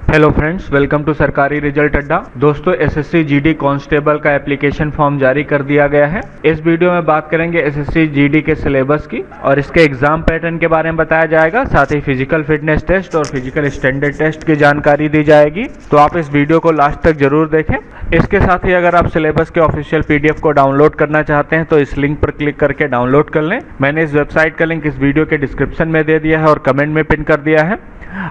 Hello friends, welcome to सरकारी result अड्डा। दोस्तों, एसएससी जीडी कांस्टेबल का एप्लीकेशन फॉर्म जारी कर दिया गया है। इस वीडियो में बात करेंगे एसएससी जीडी के सिलेबस की और इसके एग्जाम पैटर्न के बारे में बताया जाएगा। साथ ही फिजिकल फिटनेस टेस्ट और फिजिकल स्टैंडर्ड टेस्ट की जानकारी दी जाएगी, तो आप इस वीडियो को लास्ट तक जरूर देखें। इसके साथ ही अगर आप सिलेबस के ऑफिशियल पीडीएफ को डाउनलोड करना चाहते हैं तो इस लिंक पर क्लिक करके डाउनलोड कर लें। मैंने इस वेबसाइट का लिंक इस वीडियो के डिस्क्रिप्शन में दे दिया है और कमेंट में पिन कर दिया है।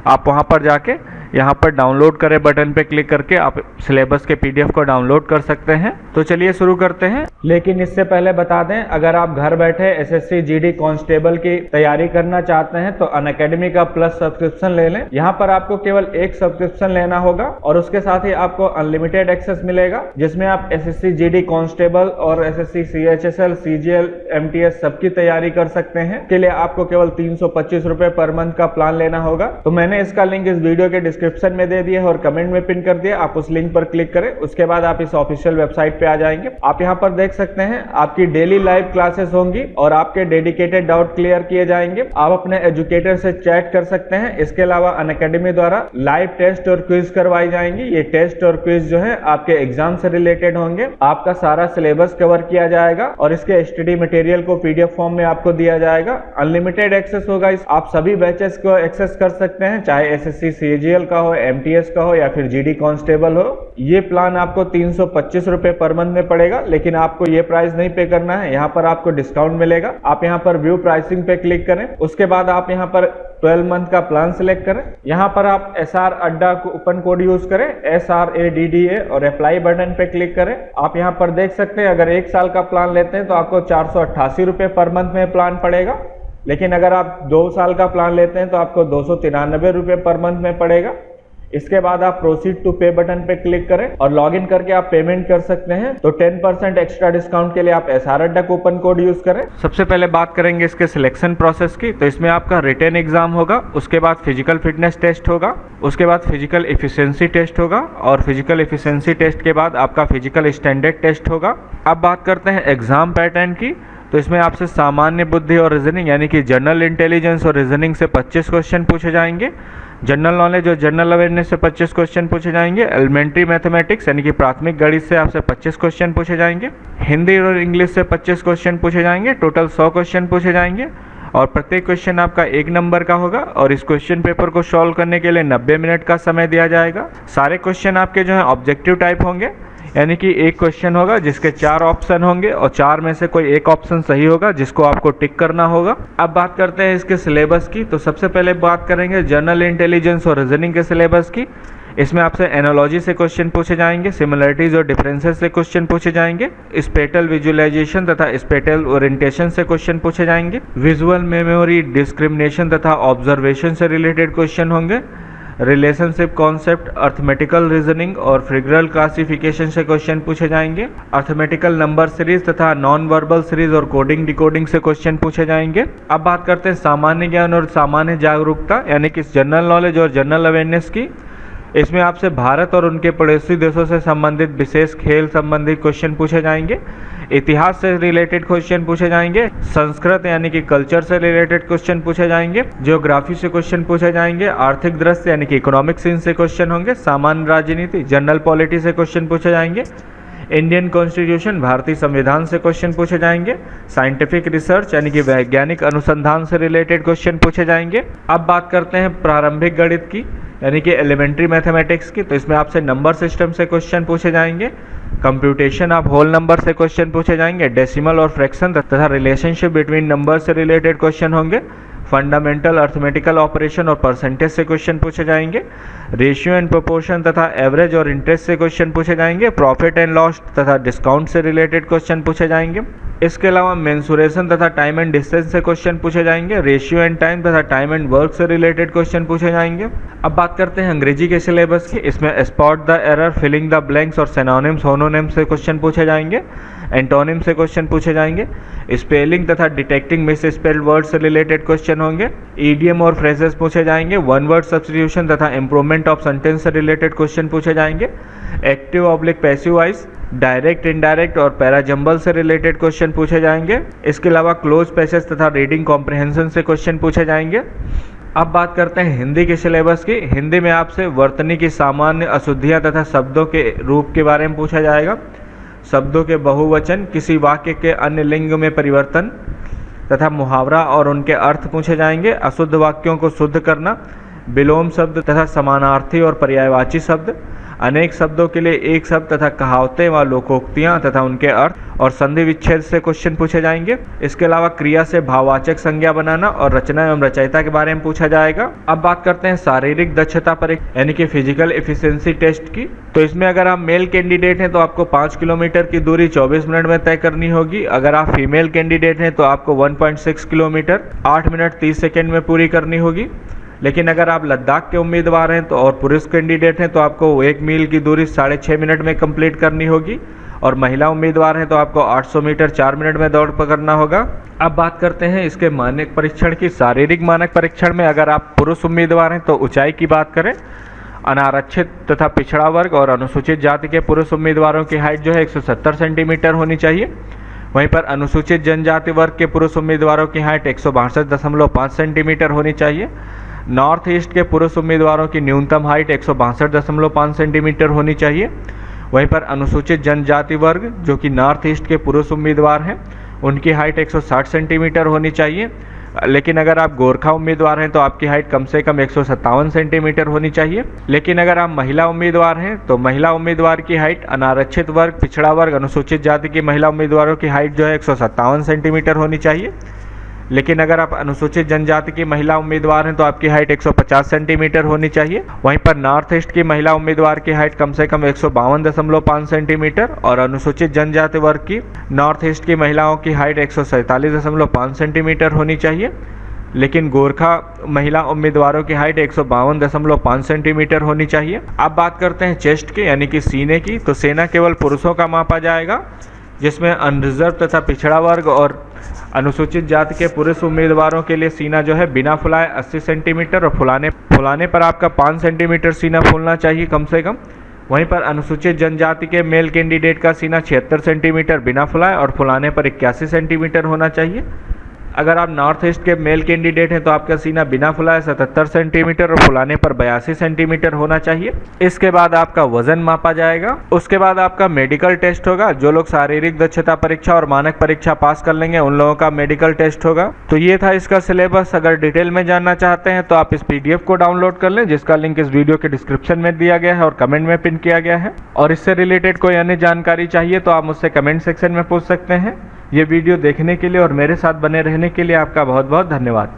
आप वहां पर जाके यहाँ पर डाउनलोड करें बटन पे क्लिक करके आप सिलेबस के पीडीएफ को डाउनलोड कर सकते हैं। तो चलिए शुरू करते हैं। लेकिन इससे पहले बता दें, अगर आप घर बैठे एसएससी जीडी कांस्टेबल की तैयारी करना चाहते हैं तो अनअकैडमी का प्लस सब्सक्रिप्शन ले लें। यहाँ पर आपको केवल एक सब्सक्रिप्शन लेना होगा और उसके साथ ही आपको अनलिमिटेड एक्सेस मिलेगा, जिसमें आप एसएससी जीडी कांस्टेबल और एसएससी सीएचएसएल, सीजीएल, एमटीएस सबकी तैयारी कर सकते हैं। के लिए आपको केवल 325 रुपए पर मंथ का प्लान लेना होगा। तो मैंने इसका लिंक इस वीडियो के डिस्क्रिप्शन में दे दिया है और कमेंट में पिन कर दिया। आप उस लिंक पर क्लिक करें, उसके बाद आप इस ऑफिशियल वेबसाइट पे आ जाएंगे। आप यहाँ पर देख सकते हैं आपकी डेली लाइव क्लासेस होंगी और आपके डेडिकेटेड डाउट क्लियर किए जाएंगे। आप अपने एजुकेटर से चैट कर सकते हैं। इसके अलावा अनअकैडमी द्वारा लाइव टेस्ट और क्विज करवाई जाएंगी। ये टेस्ट और क्विज जो है आपके एग्जाम से रिलेटेड होंगे। आपका सारा सिलेबस कवर किया जाएगा और इसके स्टडी मटेरियल को पीडीएफ फॉर्म में आपको दिया जाएगा। अनलिमिटेड एक्सेस होगा। आप सभी बैचेस को एक्सेस कर सकते हैं, चाहे एसएससी सीजीएल का हो, एमटीएस का हो या फिर जीडी कांस्टेबल हो। ये प्लान आपको 325 रुपए पर मंथ में पड़ेगा, लेकिन आपको ये प्राइस नहीं पे करना है। यहाँ पर आपको डिस्काउंट मिलेगा। आप यहाँ पर व्यू प्राइसिंग पे क्लिक करें, उसके बाद आप यहाँ पर 12 मंथ का प्लान सिलेक्ट करें। यहाँ पर आप SR अड्डा कूपन कोड यूज करें, SRADDA, और अप्लाई बटन पे क्लिक करें। आप यहाँ पर देख सकते हैं अगर 1 साल का प्लान लेते हैं तो आपको 488 रुपए पर मंथ में प्लान पड़ेगा, लेकिन अगर आप 2 साल का प्लान लेते हैं तो आपको 293 रुपए पर मंथ में पड़ेगा। इसके बाद आप प्रोसीड टू पे बटन पे क्लिक करें और लॉगिन करके आप पेमेंट कर सकते हैं। तो 10% एक्स्ट्रा डिस्काउंट के लिए आप SR अड्डा कूपन कोड यूज करें। सबसे पहले बात करेंगे इसके सिलेक्शन प्रोसेस की। तो इसमें आपका रिटन एग्जाम होगा, उसके बाद फिजिकल फिटनेस टेस्ट होगा, उसके बाद फिजिकल एफिशिएंसी टेस्ट होगा और फिजिकल एफिशिएंसी टेस्ट के बाद आपका फिजिकल स्टैंडर्ड टेस्ट होगा। अब बात करते हैं एग्जाम पैटर्न की। तो इसमें आपसे सामान्य बुद्धि और रीजनिंग यानी कि जनरल इंटेलिजेंस और रीजनिंग से 25 क्वेश्चन पूछे जाएंगे। जनरल नॉलेज और जनरल अवेयरनेस से 25 क्वेश्चन पूछे जाएंगे। एलिमेंट्री मैथमेटिक्स यानी कि प्राथमिक गणित से आपसे 25 क्वेश्चन पूछे जाएंगे। हिंदी और इंग्लिश से 25 क्वेश्चन पूछे जाएंगे। टोटल 100 क्वेश्चन पूछे जाएंगे और प्रत्येक क्वेश्चन आपका 1 नंबर का होगा और इस क्वेश्चन पेपर को सॉल्व करने के लिए 90 मिनट का समय दिया जाएगा। सारे क्वेश्चन आपके जो है ऑब्जेक्टिव टाइप होंगे, यानी कि एक क्वेश्चन होगा जिसके 4 ऑप्शन होंगे और 4 में से कोई एक ऑप्शन सही होगा जिसको आपको टिक करना होगा। अब बात करते हैं इसके सिलेबस की। तो सबसे पहले बात करेंगे जनरल इंटेलिजेंस और रीजनिंग के सिलेबस की। इसमें आपसे एनालॉजी से क्वेश्चन पूछे जाएंगे, सिमिलरिटीज और डिफरेंसेस से क्वेश्चन पूछे जाएंगे, स्पेटल विजुअलाइजेशन तथा स्पेटल ओरिएंटेशन से क्वेश्चन पूछे जाएंगे, विजुअल मेमोरी, डिस्क्रिमिनेशन तथा ऑब्जर्वेशन से रिलेटेड क्वेश्चन होंगे, रिलेशनशिप कॉन्सेप्ट, अर्थमेटिकल रीजनिंग और फिगरल क्लासिफिकेशन से क्वेश्चन पूछे जाएंगे, अर्थमेटिकल नंबर सीरीज तथा नॉन वर्बल सीरीज और कोडिंग डिकोडिंग से क्वेश्चन पूछे जाएंगे। अब बात करते हैं सामान्य ज्ञान और सामान्य जागरूकता यानी कि जनरल नॉलेज और जनरल अवेयरनेस की। इसमें आपसे भारत और उनके पड़ोसी देशों से संबंधित विशेष खेल संबंधित क्वेश्चन पूछे जाएंगे, इतिहास से रिलेटेड क्वेश्चन पूछे जाएंगे, संस्कृत यानी कि कल्चर से रिलेटेड क्वेश्चन पूछे जाएंगे, ज्योग्राफी से क्वेश्चन पूछे जाएंगे, आर्थिक दृष्टि यानी कि इकोनॉमिक साइंस से क्वेश्चन होंगे, सामान्य राजनीति जनरल पॉलिटी से क्वेश्चन पूछे जाएंगे, इंडियन कॉन्स्टिट्यूशन भारतीय संविधान से क्वेश्चन पूछे जाएंगे, साइंटिफिक रिसर्च यानी कि वैज्ञानिक अनुसंधान से रिलेटेड क्वेश्चन पूछे जाएंगे। अब बात करते हैं प्रारंभिक गणित की यानी कि एलिमेंट्री मैथमेटिक्स की। तो इसमें आपसे नंबर सिस्टम से क्वेश्चन पूछे जाएंगे, कंप्यूटेशन ऑफ होल नंबर से क्वेश्चन पूछे जाएंगे, डेसिमल और फ्रैक्शन तथा रिलेशनशिप बिटवीन नंबर से रिलेटेड क्वेश्चन होंगे, फंडामेंटल अर्थमेटिकल ऑपरेशन और परसेंटेज से क्वेश्चन पूछे जाएंगे, रेशियो एंड प्रोपोर्शन तथा एवरेज और इंटरेस्ट से क्वेश्चन पूछे जाएंगे, प्रॉफिट एंड लॉस तथा डिस्काउंट से रिलेटेड क्वेश्चन पूछे जाएंगे। इसके अलावा मेंसुरेशन तथा टाइम एंड डिस्टेंस से क्वेश्चन पूछे जाएंगे, रेशियो एंड टाइम तथा टाइम एंड वर्क से रिलेटेड क्वेश्चन पूछे जाएंगे। अब बात करते हैं अंग्रेजी के सिलेबस की। इसमें spot the error, filling the blanks और सिनोनिम्स होमोनिम्स से क्वेश्चन पूछे जाएंगे, एंटोनिम से क्वेश्चन पूछे जाएंगे, स्पेलिंग तथा डिटेक्टिंग मिस स्पेल्ड वर्ड से रिलेटेड क्वेश्चन होंगे, ईडियम और फ्रेजेस पूछे जाएंगे, वन वर्ड सब्स्टिट्यूशन तथा इंप्रूवमेंट ऑफ सेंटेंस से रिलेटेड क्वेश्चन पूछे जाएंगे, active oblique passive voice, direct indirect और पैराजम्बल से रिलेटेड क्वेश्चन पूछे जाएंगे। इसके अलावा क्लोज पैसेज तथा रीडिंग कॉम्प्रिहेंशन से क्वेश्चन पूछे जाएंगे। अब बात करते हैं हिंदी के सिलेबस की। हिंदी में आपसे वर्तनी की सामान्य अशुद्धियाँ तथा शब्दों के रूप के बारे में पूछा जाएगा, शब्दों के बहुवचन, किसी वाक्य के अन्य लिंग में परिवर्तन तथा मुहावरा और उनके अर्थ पूछे जाएंगे, अशुद्ध वाक्यों को शुद्ध करना, विलोम शब्द तथा समानार्थी और पर्यायवाची शब्द, अनेक शब्दों के लिए एक शब्द तथा कहावतें व लोकोक्तियाँ तथा उनके अर्थ और संधि विच्छेद से क्वेश्चन पूछे जाएंगे। इसके अलावा क्रिया से भाववाचक संज्ञा बनाना और रचना एवं रचयिता के बारे में पूछा जाएगा। अब बात करते हैं शारीरिक दक्षता परीक्षा यानी कि फिजिकल एफिशिएंसी टेस्ट की। तो इसमें अगर आप मेल कैंडिडेट हैं तो आपको 5 किलोमीटर की दूरी 24 मिनट में तय करनी होगी। अगर आप फीमेल कैंडिडेट हैं तो आपको 1.6 किलोमीटर 8 मिनट 30 सेकेंड में पूरी करनी होगी। लेकिन अगर आप लद्दाख के उम्मीदवार हैं तो और पुरुष कैंडिडेट हैं तो आपको 1 मील की दूरी 6.5 मिनट में कंप्लीट करनी होगी। और महिला उम्मीदवार हैं तो आपको 800 मीटर 4 मिनट में दौड़ पकड़ना होगा। अब बात करते हैं इसके मानक परीक्षण की। शारीरिक मानक परीक्षण में अगर आप पुरुष उम्मीदवार हैं तो ऊंचाई की बात करें, अनारक्षित तथा पिछड़ा वर्ग और अनुसूचित जाति के पुरुष उम्मीदवारों की हाइट जो है 170 सेंटीमीटर होनी चाहिए। वहीं पर अनुसूचित जनजाति वर्ग के पुरुष उम्मीदवारों की हाइट 162.5 सेंटीमीटर होनी चाहिए। नॉर्थ ईस्ट के पुरुष उम्मीदवारों की न्यूनतम हाइट 162.5 सेंटीमीटर होनी चाहिए। वहीं पर अनुसूचित जनजाति वर्ग जो कि नॉर्थ ईस्ट के पुरुष उम्मीदवार हैं उनकी हाइट 160 सेंटीमीटर होनी चाहिए। लेकिन अगर आप गोरखा उम्मीदवार हैं तो आपकी हाइट कम से कम 157 सेंटीमीटर होनी चाहिए। लेकिन अगर आप महिला उम्मीदवार हैं तो महिला उम्मीदवार की हाइट, अनारक्षित वर्ग, पिछड़ा वर्ग, अनुसूचित जाति की महिला उम्मीदवारों की हाइट जो है 157 सेंटीमीटर होनी चाहिए। लेकिन अगर आप अनुसूचित जनजाति की महिला उम्मीदवार हैं तो आपकी हाइट 150 सेंटीमीटर होनी चाहिए। वहीं पर नॉर्थ ईस्ट की महिला उम्मीदवार की हाइट कम से कम 152.5 सेंटीमीटर और अनुसूचित जनजाति वर्ग की नॉर्थ ईस्ट की महिलाओं की हाइट 147.5 सेंटीमीटर होनी चाहिए। लेकिन गोरखा महिला उम्मीदवारों की हाइट 152.5 सेंटीमीटर होनी चाहिए। अब बात करते हैं चेस्ट की यानी कि सीने की। तो सीना केवल पुरुषों का मापा जाएगा, जिसमें अनरिजर्व तथा पिछड़ा वर्ग और अनुसूचित जाति के पुरुष उम्मीदवारों के लिए सीना जो है बिना फुलाए 80 सेंटीमीटर और फुलाने पर आपका 5 सेंटीमीटर सीना फूलना चाहिए कम से कम। वहीं पर अनुसूचित जनजाति के मेल कैंडिडेट का सीना 76 सेंटीमीटर बिना फुलाए और फुलाने पर 81 सेंटीमीटर होना चाहिए। अगर आप नॉर्थ ईस्ट के मेल कैंडिडेट हैं तो आपका सीना बिना फुलाए 77 सेंटीमीटर और फुलाने पर 82 सेंटीमीटर होना चाहिए। इसके बाद आपका वजन मापा जाएगा। उसके बाद आपका मेडिकल टेस्ट होगा। जो लोग शारीरिक दक्षता परीक्षा और मानक परीक्षा पास कर लेंगे उन लोगों का मेडिकल टेस्ट होगा। तो ये था इसका सिलेबस। अगर डिटेल में जानना चाहते हैं तो आप इस PDF को डाउनलोड कर लें, जिसका लिंक इस वीडियो के डिस्क्रिप्शन में दिया गया है और कमेंट में पिन किया गया है। और इससे रिलेटेड कोई अन्य जानकारी चाहिए तो आप मुझसे कमेंट सेक्शन में पूछ सकते हैं। ये वीडियो देखने के लिए और मेरे साथ बने रहने के लिए आपका बहुत बहुत धन्यवाद।